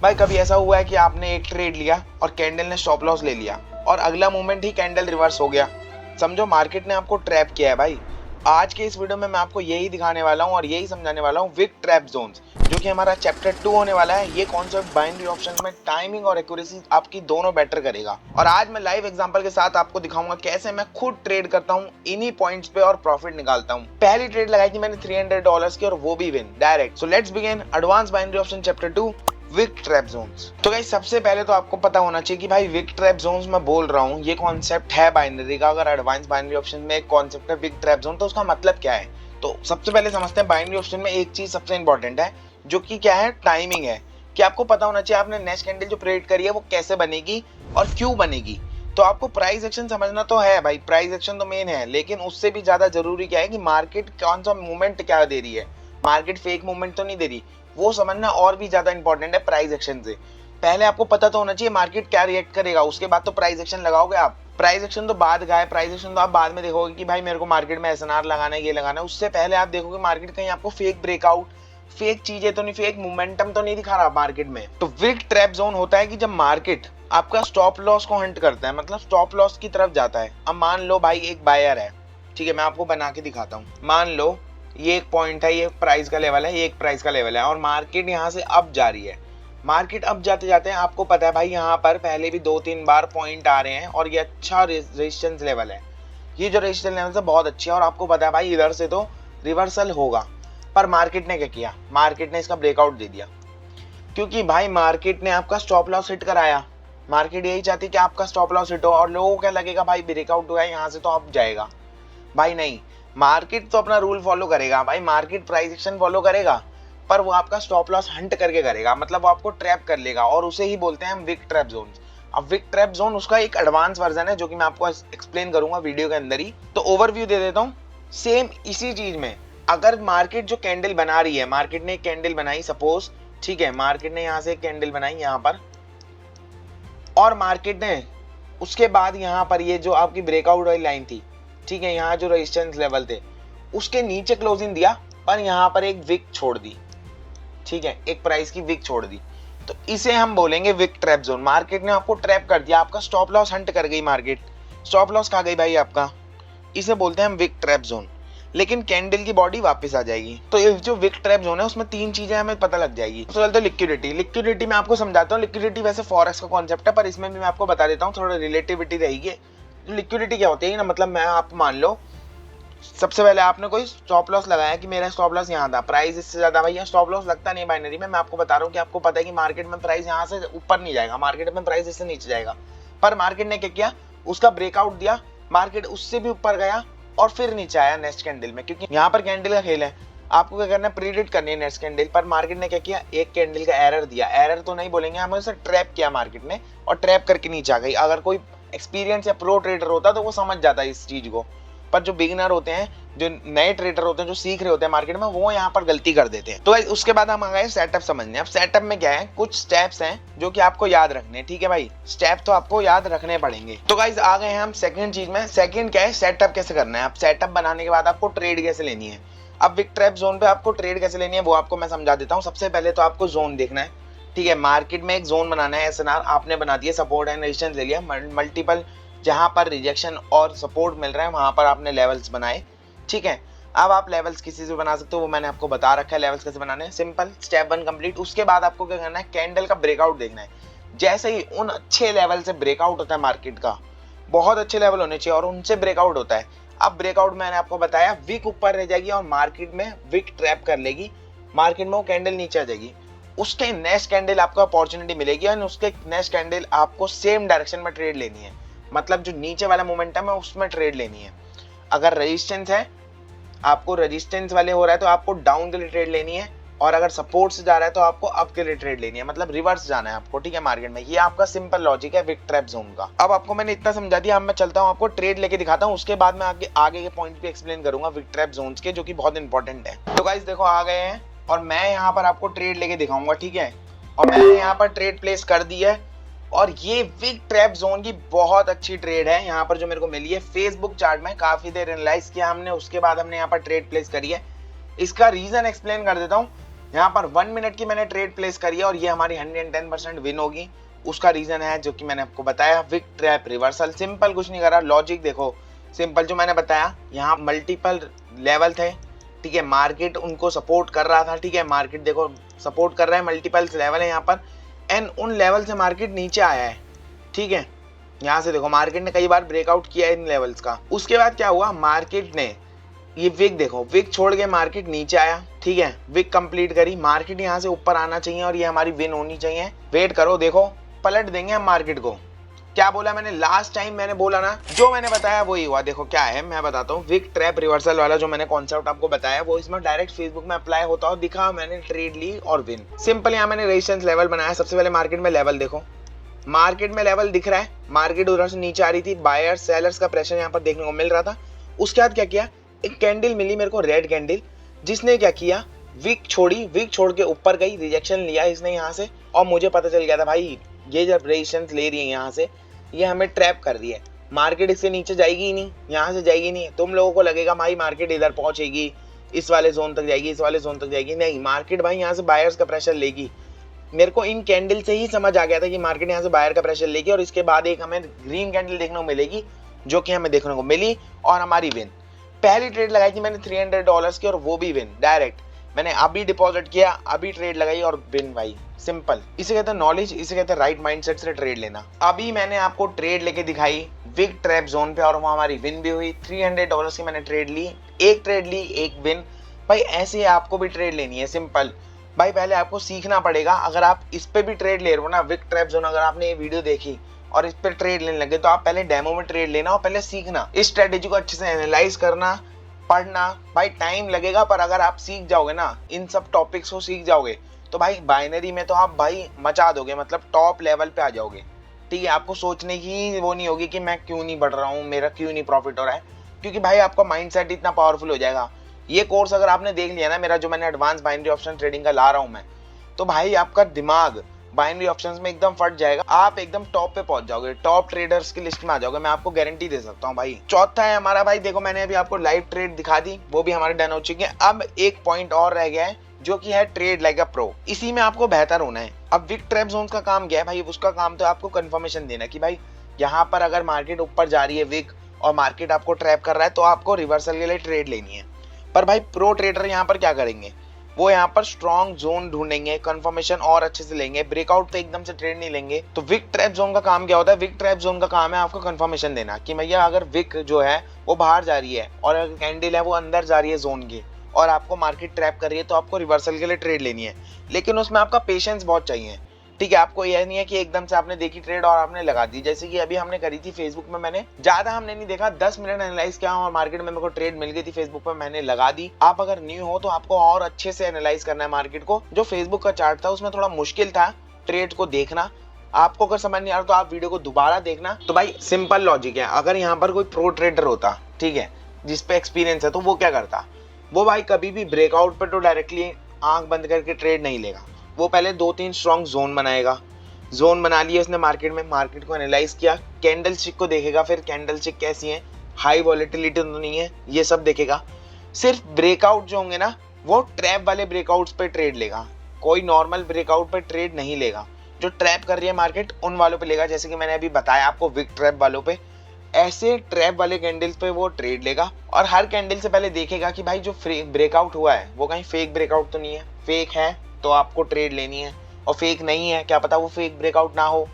भाई कभी ऐसा हुआ है कि आपने एक ट्रेड लिया और कैंडल ने स्टॉप लॉस ले लिया और अगला मूवमेंट ही कैंडल रिवर्स हो गया, समझो मार्केट ने आपको ट्रैप किया है भाई। आज के इस वीडियो में मैं आपको यही दिखाने वाला हूँ और यही समझाने वाला हूँ विक ट्रैप जोन्स, जो कि हमारा चैप्टर 2 होने वाला है। ये कॉन्सेप्ट बाइनरी ऑप्शन में टाइमिंग और एक्यूरेसी आपकी दोनों बेटर करेगा और आज मैं लाइव एग्जांपल के साथ आपको दिखाऊंगा कैसे मैं खुद ट्रेड करता हूँ इन्हीं पॉइंट्स पे और प्रॉफिट निकालता हूँ। पहली ट्रेड लगाई थी मैंने $300 की और वो भी win direct. So let's begin advance binary option chapter 2 wick trap zones. तो गाइस सबसे पहले तो आपको पता होना चाहिए कि भाई विक ट्रैप जोन्स मैं बोल रहा हूँ ये कॉन्सेप्ट है बाइनरी का। अगर एडवांस बाइनरी ऑप्शन में एक कॉन्सेप्ट है विक ट्रैप जोन, तो उसका मतलब क्या है। तो सबसे पहले समझते हैं बाइनरी ऑप्शन में एक चीज सबसे इंपॉर्टेंट है, जो कि क्या है, टाइमिंग है। कि आपको पता होना चाहिए आपने नेक्स्ट कैंडल जो प्रेडिक्ट करी है वो कैसे बनेगी और क्यों बनेगी। तो आपको प्राइस एक्शन समझना तो है भाई, प्राइस एक्शन तो मेन है, लेकिन उससे भी ज्यादा जरूरी क्या है कि मार्केट कौन सा मूवमेंट क्या दे रही है। मार्केट फेक मूवमेंट तो नहीं दे रही, वो समझना और भी ज्यादा इंपॉर्टेंट है प्राइस एक्शन से। पहले आपको पता तो होना चाहिए मार्केट क्या रिएक्ट करेगा, उसके बाद तो प्राइस एक्शन लगाओगे आप। प्राइस एक्शन तो बाद का है, प्राइस एक्शन तो आप बाद में देखोगे कि भाई मेरे को मार्केट में एसएनआर लगाना है, ये लगाना है। उससे पहले आप देखोगे मार्केट कहीं आपको फेक ब्रेकआउट, फेक चीजें तो नहीं, फेक मोमेंटम तो नहीं दिखा रहा मार्केट में। तो विक ट्रैप जोन होता है कि जब मार्केट आपका स्टॉप लॉस को हंट करता है, मतलब स्टॉप लॉस की तरफ जाता है। अब मान लो भाई एक बायर है, ठीक है, मैं आपको बना के दिखाता हूँ। मान लो ये एक पॉइंट है, ये प्राइस का लेवल है, ये एक प्राइस का लेवल है और मार्केट यहाँ से अप जा रही है। मार्केट अप जाते जाते हैं आपको पता है भाई यहाँ पर पहले भी 2-3 बार पॉइंट आ रहे हैं और ये अच्छा रेजिस्टेंस लेवल है। ये जो रेजिस्टेंस लेवल है बहुत अच्छी है और आपको पता है भाई इधर से तो रिवर्सल होगा। पर मार्केट ने क्या किया, मार्केट ने इसका ब्रेकआउट दे दिया, क्योंकि भाई मार्केट ने आपका स्टॉप लॉस हिट कराया। मार्केट यही चाहती है कि आपका स्टॉप लॉस हिट हो और लोगों को क्या लगेगा भाई ब्रेकआउट हुआ है यहाँ से तो अप जाएगा। भाई नहीं, मार्केट तो अपना रूल फॉलो करेगा भाई, मार्केट प्राइस एक्शन फॉलो करेगा, पर वो आपका स्टॉप लॉस हंट करके करेगा, मतलब वो आपको ट्रैप कर लेगा और उसे ही बोलते हैं हम विक ट्रैप जोन। अब विक ट्रैप जोन उसका एक एडवांस वर्जन है जो कि मैं आपको एक्सप्लेन करूंगा वीडियो के अंदर ही। तो ओवरव्यू दे देता हूँ सेम इसी चीज में। अगर मार्केट जो कैंडल बना रही है, मार्केट ने एक कैंडल बनाई सपोज, ठीक है, मार्केट ने यहाँ से एक कैंडल बनाई यहाँ पर और मार्केट ने उसके बाद यहाँ पर ये जो आपकी ब्रेकआउट वाली लाइन थी, ठीक है, यहाँ जो रेजिस्टेंस लेवल थे उसके नीचे क्लोजिंग दिया, पर यहाँ पर एक विक छोड़ दी, ठीक है, एक प्राइस की विक छोड़ दी। तो इसे हम बोलेंगे विक ट्रैप जोन। मार्केट ने आपको ट्रैप कर दिया, आपका स्टॉप लॉस हंट कर गई, मार्केट स्टॉप लॉस खा गई भाई आपका, इसे बोलते हैं हम विक ट्रैप जोन। लेकिन कैंडल की बॉडी वापस आ जाएगी। तो ये जो विक ट्रैप जोन है उसमें 3 चीजें हमें पता लग जाएगी। सबसे पहले तो लिक्विडिटी। लिक्विडिटी मैं आपको समझाता हूँ, लिक्विडिटी वैसे फॉरेक्स का कॉन्सेप्ट है पर इसमें भी मैं आपको बता देता हूँ, थोड़ा रिलेटिविटी रहेगी। लिक्विडिटी क्या होती है ना, मतलब मैं आप मान लो सबसे पहले आपने कोई स्टॉप लॉस लगाया कि मेरा स्टॉप लॉस यहाँ था, प्राइस इससे ज्यादा, भैया स्टॉप लॉस लगता नहीं बाइनरी में। मैं आपको बता रहा हूँ कि आपको पता है कि मार्केट में प्राइस यहाँ से ऊपर नहीं जाएगा, मार्केट में प्राइस इससे नीचे जाएगा, पर मार्केट ने क्या किया, उसका ब्रेकआउट दिया, मार्केट उससे भी ऊपर गया और फिर नीचे आया नेक्स्ट कैंडल में, क्योंकि यहाँ पर कैंडल का खेल है। आपको क्या करना है, प्रीडिक्ट करनी है नेक्स्ट कैंडल। पर मार्केट ने क्या किया, एक कैंडल का एरर दिया, एरर तो नहीं बोलेंगे, हमें उसे ट्रैप किया मार्केट ने और ट्रैप करके नीचे आ गई। अगर कोई एक्सपीरियंस या प्रो ट्रेडर होता तो वो समझ जाता है इस चीज को, पर जो बिगिनर होते हैं, जो नए ट्रेडर होते हैं, जो सीख रहे होते हैं मार्केट में, वो यहाँ पर गलती कर देते हैं। तो उसके बाद हम आ गए सेटअप समझने। अब सेटअप में क्या है, कुछ स्टेप्स हैं जो कि आपको याद रखने, ठीक है भाई, स्टेप तो आपको याद रखने पड़ेंगे। तो गाइस आ गए हैं हम सेकंड चीज में। सेकंड क्या है, सेटअप कैसे करना है। अब सेटअप बनाने के बाद आपको ट्रेड कैसे लेनी है। अब विक ट्रैप जोन पे आपको ट्रेड कैसे लेनी है वो आपको मैं समझा देता हूँ। सबसे पहले तो आपको जोन देखना है, ठीक है, मार्केट में एक जोन बनाना है। एसएनआर आपने बना दिया, सपोर्ट एंड रेजिस्टेंस ले लिया, मल्टीपल जहां पर रिजेक्शन और सपोर्ट मिल रहा है वहां पर आपने लेवल्स बनाए, ठीक है। अब आप लेवल्स किसी से बना सकते हो, वो मैंने आपको बता रखा है लेवल्स कैसे बनाने हैं, सिंपल स्टेप 1 कंप्लीट। उसके बाद आपको क्या करना है, कैंडल का ब्रेकआउट देखना है। जैसे ही उन अच्छे लेवल से ब्रेकआउट होता है मार्केट का, बहुत अच्छे लेवल होने चाहिए और उनसे ब्रेकआउट होता है। अब ब्रेकआउट मैंने आपको बताया, विक ऊपर रह जाएगी और मार्केट में विक ट्रैप कर लेगी, मार्केट में वो कैंडल नीचे आ जाएगी। उसके नेक्स्ट कैंडल आपको अपॉर्चुनिटी मिलेगी और उसके नेक्स्ट कैंडल आपको सेम डायरेक्शन में ट्रेड लेनी है, मतलब जो नीचे वाला मोमेंटम है उसमें ट्रेड लेनी है। अगर रेजिस्टेंस है, आपको रेजिस्टेंस वाले हो रहा है तो आपको डाउन के लिए ट्रेड लेनी है, और अगर सपोर्ट से जा रहा है तो आपको अप के लिए ट्रेड लेनी है, मतलब रिवर्स जाना है आपको, ठीक है, मार्केट में। ये आपका सिंपल लॉजिक है विक ट्रैप जोन का। अब आपको मैंने इतना समझा दिया, अब मैं चलता हूँ आपको ट्रेड लेके दिखाता हूँ, उसके बाद मैं आगे के पॉइंट भी एक्सप्लेन करूंगा विक ट्रैप जोन के, जो कि बहुत इंपॉर्टेंट है। तो गाइस देखो आ गए हैं और मैं यहाँ पर आपको ट्रेड लेके दिखाऊंगा, ठीक है, और मैंने यहाँ पर ट्रेड प्लेस कर दी है। और ये विक ट्रैप जोन की बहुत अच्छी ट्रेड है यहाँ पर जो मेरे को मिली है फेसबुक चार्ट में, काफी देर एनालाइज किया हमने, उसके बाद हमने यहाँ पर ट्रेड प्लेस करी है। इसका रीजन एक्सप्लेन कर देता हूँ। यहाँ पर 1 मिनट की मैंने ट्रेड प्लेस करी है और ये हमारी 110% विन होगी। उसका रीजन है जो कि मैंने आपको बताया, विक ट्रैप रिवर्सल। सिंपल कुछ नहीं करा, लॉजिक देखो सिंपल जो मैंने बताया। यहाँ मल्टीपल लेवल थे, ठीक है, मार्केट उनको सपोर्ट कर रहा था, ठीक है, मार्केट देखो सपोर्ट कर रहा है, मल्टीपल लेवल है यहाँ पर, एंड उन लेवल से मार्केट नीचे आया है, ठीक है। यहाँ से देखो मार्केट ने कई बार ब्रेकआउट किया है इन लेवल्स का। उसके बाद क्या हुआ, मार्केट ने ये विक देखो, विक छोड़ के मार्केट नीचे आया, ठीक है, विक कंप्लीट करी, मार्केट यहाँ से ऊपर आना चाहिए और ये हमारी विन होनी चाहिए। वेट करो, देखो पलट देंगे हम मार्केट को। क्या बोला मैंने लास्ट टाइम, मैंने बोला ना जो मैंने बताया वही हुआ। देखो क्या है, मैं बताता हूँ, विक ट्रैप रिवर्सल वाला जो मैंने कॉन्सेप्ट आपको बताया वो इसमें डायरेक्ट फेसबुक में अप्लाई होता और दिखा, मैंने ट्रेड ली और विन। सिंपल यहाँ मैंने रेजिस्टेंस लेवल बनाया। सबसे पहले मार्केट में लेवल देखो, मार्केट में लेवल दिख रहा है, मार्केट उधर से नीचे आ रही थी, बायर्स सेलर्स का प्रेशर यहाँ पर देखने को मिल रहा था। उसके बाद क्या किया, एक कैंडल मिली मेरे को, रेड कैंडल, जिसने क्या किया, विक छोड़ी, विक छोड़ के ऊपर गई, रिजेक्शन लिया इसने यहाँ से, और मुझे पता चल गया था भाई ये जब रेजिस्टेंस ले रही है यहाँ से, ये हमें ट्रैप कर रही है, मार्केट इससे नीचे जाएगी ही नहीं, यहाँ से जाएगी नहीं। तुम लोगों को लगेगा भाई मार्केट इधर पहुंचेगी, इस वाले जोन तक जाएगी, इस वाले जोन तक जाएगी, नहीं, मार्केट भाई यहाँ से बायर्स का प्रेशर लेगी। मेरे को इन कैंडल से ही समझ आ गया था कि मार्केट यहाँ से बायर का प्रेशर लेगी और इसके बाद एक हमें ग्रीन कैंडल देखने को मिलेगी, जो कि हमें देखने को मिली और हमारी विन। पहली ट्रेड लगाई थी मैंने $300 की और वो भी विन डायरेक्ट। मैंने अभी डिपॉजिट किया, अभी ट्रेड लगाई और विन भाई। सिंपल, इसे कहते हैं नॉलेज, इसे कहते हैं राइट माइंडसेट से ट्रेड लेना। अभी मैंने आपको ट्रेड लेके दिखाई विक ट्रैप जोन पे और वहाँ हमारी विन भी हुई। $300 की मैंने ट्रेड ली, एक ट्रेड ली एक विन। भाई ऐसे आपको भी ट्रेड लेनी है, सिंपल भाई। पहले आपको सीखना पड़ेगा। अगर आप इस पे भी ट्रेड ले रहे हो ना, विक ट्रैप जोन, अगर आपने ये वीडियो देखी और इस पे ट्रेड लेने लगे तो आप पहले डेमो में ट्रेड लेना और पहले सीखना, इस स्ट्रेटेजी को अच्छे से एनालाइज करना, पढ़ना। भाई टाइम लगेगा पर अगर आप सीख जाओगे ना, इन सब टॉपिक्स को सीख जाओगे तो भाई बाइनरी में तो आप भाई मचा दोगे, मतलब टॉप लेवल पे आ जाओगे, ठीक है। आपको सोचने की वो नहीं होगी कि मैं क्यों नहीं बढ़ रहा हूँ, मेरा क्यों नहीं प्रॉफिट हो रहा है, क्योंकि भाई आपका माइंडसेट इतना पावरफुल हो जाएगा। ये कोर्स अगर आपने देख लिया ना मेरा, जो मैंने एडवांस बाइनरी ऑप्शन ट्रेडिंग का ला रहा हूँ मैं, तो भाई आपका दिमाग बाइनरी ऑप्शंस में एकदम फट जाएगा, आप एकदम टॉप पे पहुंच जाओगे, टॉप ट्रेडर्स की लिस्ट में आ जाओगे, मैं आपको गारंटी दे सकता हूँ भाई। चौथा है हमारा भाई, देखो मैंने अभी आपको लाइव ट्रेड दिखा दी, वो भी हमारे डन हो चुके हैं। अब एक पॉइंट और रह गया है जो कि है ट्रेड लाइक अ प्रो। इसी में आपको बेहतर होना है। अब विक ट्रैप जोन का काम क्या है भाई, उसका काम तो आपको कंफर्मेशन देना कि भाई यहाँ पर अगर मार्केट ऊपर जा रही है विक और मार्केट आपको ट्रैप कर रहा है तो आपको रिवर्सल के लिए ट्रेड लेनी है। पर भाई प्रो ट्रेडर यहाँ पर क्या करेंगे, वो यहाँ पर स्ट्रॉन्ग जोन ढूंढेंगे, कंफर्मेशन और अच्छे से लेंगे, ब्रेकआउट पे एकदम से ट्रेड नहीं लेंगे। तो विक ट्रैप जोन का काम क्या होता है, विक ट्रैप जोन का काम है आपको कंफर्मेशन देना कि भैया अगर विक जो है वो बाहर जा रही है और अगर कैंडल है वो अंदर जा रही है जोन के और आपको मार्केट ट्रैप कर रही है तो आपको रिवर्सल के लिए ट्रेड लेनी है। लेकिन उसमें आपका पेशेंस बहुत चाहिए, ठीक है। आपको यह नहीं है कि एकदम से आपने देखी ट्रेड और आपने लगा दी, जैसे कि अभी हमने करी थी फेसबुक में। मैंने ज्यादा हमने नहीं देखा, 10 मिनट एनालाइज किया और मार्केट में मेरे को ट्रेड मिल गई थी फेसबुक पे, मैंने लगा दी। आप अगर न्यू हो तो आपको और अच्छे से एनालाइज करना है मार्केट को। जो फेसबुक का चार्ट था उसमें थोड़ा मुश्किल था ट्रेड को देखना, आपको अगर समझ नहीं आ रहा तो आप वीडियो को दोबारा देखना। तो भाई सिंपल लॉजिक है, अगर यहाँ पर कोई प्रो ट्रेडर होता, ठीक है, जिसपे एक्सपीरियंस है, तो वो क्या करता, वो भाई कभी भी ब्रेकआउट पे तो डायरेक्टली आंख बंद करके ट्रेड नहीं लेगा। वो पहले 2-3 स्ट्रॉन्ग जोन बनाएगा, जोन बना लिया उसने मार्केट में, मार्केट को एनालाइज किया, कैंडल स्टिक को देखेगा, फिर कैंडल स्टिक कैसी है, हाई वॉलेटिलिटी तो नहीं है, ये सब देखेगा। सिर्फ ब्रेकआउट जो होंगे ना, वो ट्रैप वाले ब्रेकआउट्स पे ट्रेड लेगा, कोई नॉर्मल ब्रेकआउट पे ट्रेड नहीं लेगा। जो ट्रैप कर रही है मार्केट उन वालों पे लेगा, जैसे कि मैंने अभी बताया आपको विक ट्रैप वालों पे। ऐसे ट्रैप वाले कैंडल्स पे वो ट्रेड लेगा और हर कैंडल से पहले देखेगा कि भाई जो ब्रेकआउट हुआ है वो कहीं फेक ब्रेकआउट तो नहीं है, फेक है तो आपको ट्रेड लेनी है, और फेक नहीं है क्या पता वो फेक ब्रेकआउट ना हो।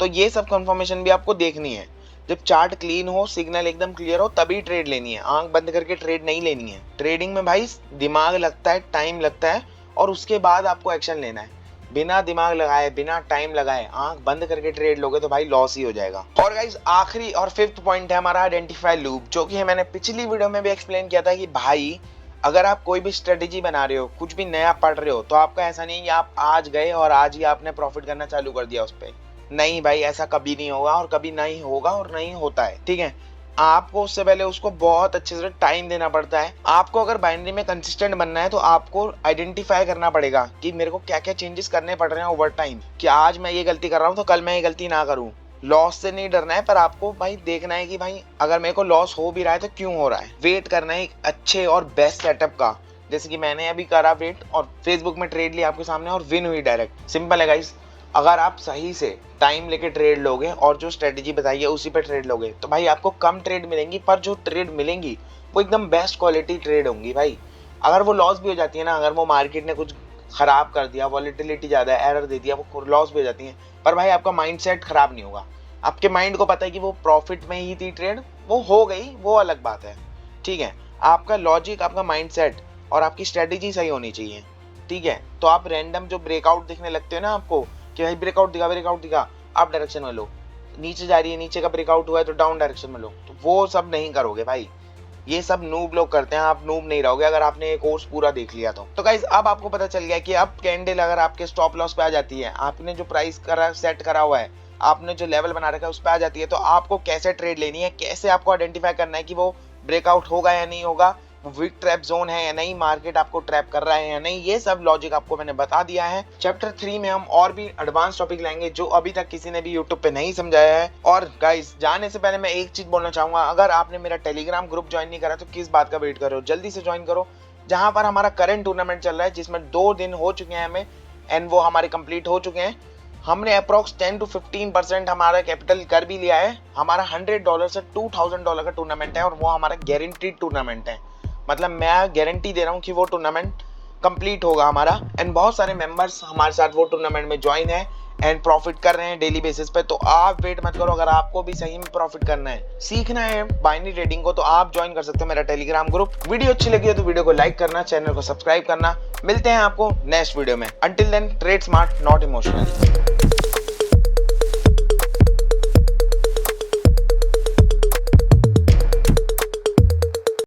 तो ये सब कंफर्मेशन भी आपको देखनी है। जब चार्ट क्लीन हो, सिग्नल एकदम क्लियर हो, तभी ट्रेड लेनी है, आंख बंद करके ट्रेड नहीं लेनी है। ट्रेडिंग में भाई दिमाग लगता है, टाइम लगता है और उसके बाद आपको एक्शन लेना है। बिना दिमाग लगाए, बिना टाइम लगाए आंख बंद करके ट्रेड लोगे तो भाई लॉस ही हो जाएगा। और गाइस आखिरी और 5th पॉइंट है हमारा आइडेंटिफाई लूप, जो कि मैंने पिछली वीडियो में भी एक्सप्लेन किया था कि भाई अगर आप कोई भी स्ट्रेटेजी बना रहे हो, कुछ भी नया पढ़ रहे हो, तो आपका ऐसा नहीं है कि आप आज गए और आज ही आपने प्रॉफिट करना चालू कर दिया उस पर। नहीं भाई, ऐसा कभी नहीं होगा और कभी नहीं होगा और नहीं होता है, ठीक है। आपको उससे पहले उसको बहुत अच्छे से टाइम देना पड़ता है। आपको अगर बाइनरी में कंसिस्टेंट बनना है तो आपको आइडेंटिफाई करना पड़ेगा कि मेरे को क्या क्या चेंजेस करने पड़ रहे हैं ओवर टाइम, कि आज मैं ये गलती कर रहा हूँ तो कल मैं ये गलती ना करूँ। लॉस से नहीं डरना है, पर आपको भाई देखना है कि भाई अगर मेरे को लॉस हो भी रहा है तो क्यों हो रहा है। वेट करना है एक अच्छे और बेस्ट सेटअप का, जैसे कि मैंने अभी करा वेट और फेसबुक में ट्रेड लिया आपके सामने और विन हुई डायरेक्ट। सिंपल है गाइस, अगर आप सही से टाइम लेके ट्रेड लोगे और जो स्ट्रेटेजी बताई है उसी पे ट्रेड लोगे तो भाई आपको कम ट्रेड मिलेंगी, पर जो ट्रेड मिलेंगी वो एकदम बेस्ट क्वालिटी ट्रेड होंगी भाई। अगर वो लॉस भी हो जाती है ना, अगर वो मार्केट ने कुछ खराब कर दिया, वॉलेटिलिटी ज्यादा एरर दे दिया, वो लॉस भी हो जाती है, पर भाई आपका माइंडसेट खराब नहीं होगा। आपके माइंड को पता है कि वो प्रॉफिट में ही थी ट्रेड, वो हो गई, वो अलग बात है। ठीक है, आपका लॉजिक, आपका माइंडसेट और आपकी स्ट्रेटेजी सही होनी चाहिए। ठीक है, तो आप रैंडम जो ब्रेकआउट दिखने लगते हो ना आपको कि भाई ब्रेकआउट दिखा, आप डायरेक्शन में लो। नीचे जा रही है, नीचे का ब्रेकआउट हुआ है तो डाउन डायरेक्शन में लो, तो वो सब नहीं करोगे भाई। ये सब नूब लोग करते हैं, आप नूब नहीं रहोगे अगर आपने ये कोर्स पूरा देख लिया तो गाइस अब आपको पता चल गया कि अब कैंडल अगर आपके स्टॉप लॉस पे आ जाती है, आपने जो प्राइस सेट करा हुआ है, आपने जो लेवल बना रखा है उस पे आ जाती है, तो आपको कैसे ट्रेड लेनी है, कैसे आपको आइडेंटिफाई करना है कि वो ब्रेकआउट होगा या नहीं होगा, वीक ट्रैप जोन है या नहीं, मार्केट आपको ट्रैप कर रहा है या नहीं, ये सब लॉजिक आपको मैंने बता दिया है। चैप्टर 3 में हम और भी एडवांस टॉपिक लाएंगे जो अभी तक किसी ने भी यूट्यूब पे नहीं समझाया है। और गाइस जाने से पहले मैं एक चीज बोलना चाहूंगा, अगर आपने मेरा टेलीग्राम ग्रुप ज्वाइन नहीं करा तो किस बात का वेट कर रहे हो, जल्दी से ज्वाइन करो, जहां पर हमारा करंट टूर्नामेंट चल रहा है जिसमें 2 दिन हो चुके हैं हमें एंड वो हमारे कंप्लीट हो चुके हैं। हमने अप्रोक्स 10 to 15% हमारा कैपिटल कर भी लिया है। हमारा $100 से $2000 का टूर्नामेंट है और वो हमारा गारंटीड टूर्नामेंट है, मतलब मैं गारंटी दे रहा हूँ कि वो टूर्नामेंट कंप्लीट होगा हमारा। एंड बहुत सारे मेंबर्स हमारे साथ वो टूर्नामेंट में ज्वाइन है एंड प्रॉफिट कर रहे हैं डेली बेसिस पे। तो आप वेट मत करो, अगर आपको भी सही में प्रॉफिट करना है, सीखना है बाइनरी ट्रेडिंग को, तो आप ज्वाइन कर सकते हो मेरा टेलीग्राम ग्रुप। वीडियो अच्छी लगी हो तो वीडियो को लाइक करना, चैनल को सब्सक्राइब करना। मिलते हैं आपको नेक्स्ट वीडियो में। Until then trade smart not emotionally.